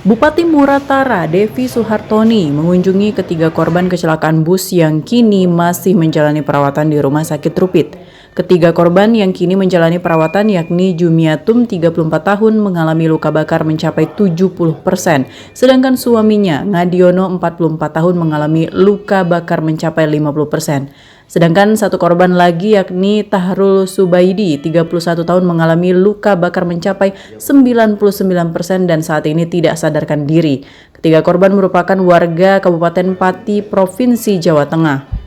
Bupati Muratara, Devi Suhartoni, mengunjungi ketiga korban kecelakaan bus yang kini masih menjalani perawatan di Rumah Sakit Rupit. Ketiga korban yang kini menjalani perawatan yakni Jumiatum 34 tahun mengalami luka bakar mencapai 70%, sedangkan suaminya Ngadiono 44 tahun mengalami luka bakar mencapai 50%. Sedangkan satu korban lagi yakni Tahrul Subaidi, 31 tahun mengalami luka bakar mencapai 99% dan saat ini tidak sadarkan diri. Ketiga korban merupakan warga Kabupaten Pati, Provinsi Jawa Tengah.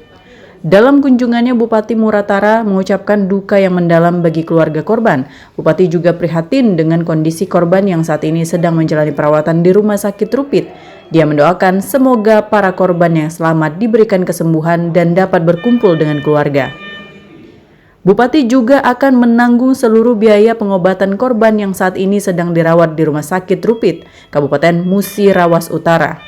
Dalam kunjungannya, Bupati Muratara mengucapkan duka yang mendalam bagi keluarga korban. Bupati juga prihatin dengan kondisi korban yang saat ini sedang menjalani perawatan di Rumah Sakit Rupit. Dia mendoakan semoga para korban yang selamat diberikan kesembuhan dan dapat berkumpul dengan keluarga. Bupati juga akan menanggung seluruh biaya pengobatan korban yang saat ini sedang dirawat di Rumah Sakit Rupit, Kabupaten Musirawas Utara.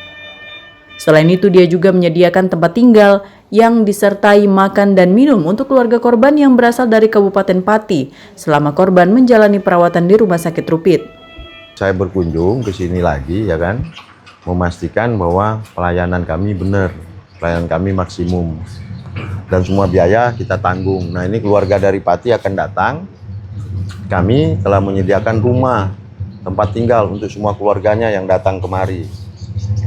Selain itu, dia juga menyediakan tempat tinggal yang disertai makan dan minum untuk keluarga korban yang berasal dari Kabupaten Pati selama korban menjalani perawatan di Rumah Sakit Rupit. Saya berkunjung ke sini lagi, ya kan, memastikan bahwa pelayanan kami benar, pelayanan kami maksimum, dan semua biaya kita tanggung. Nah, ini keluarga dari Pati akan datang. Kami telah menyediakan rumah, tempat tinggal untuk semua keluarganya yang datang kemari,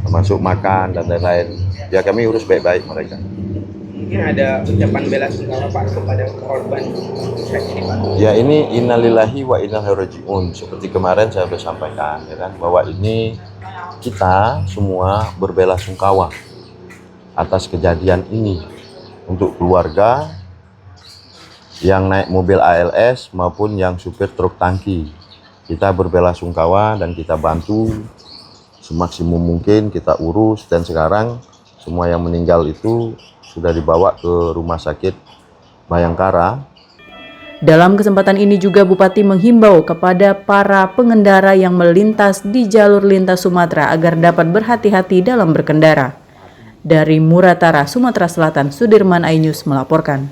termasuk makan dan lain-lain. Ya, kami urus baik-baik mereka. Mungkin ada ucapan bela sungkawa Pak kepada korban ini Pak. Ya, ini innalillahi wa inna ilaihi raji'un. Seperti kemarin saya sudah sampaikan, ya kan, bahwa ini kita semua berbelasungkawa atas kejadian ini untuk keluarga yang naik mobil ALS maupun yang supir truk tangki. Kita berbelasungkawa dan kita bantu semaksimum mungkin, kita urus, dan sekarang semua yang meninggal itu sudah dibawa ke Rumah Sakit Bayangkara. Dalam kesempatan ini juga Bupati menghimbau kepada para pengendara yang melintas di jalur lintas Sumatera agar dapat berhati-hati dalam berkendara. Dari Muratara, Sumatera Selatan, Sudirman Ainus melaporkan.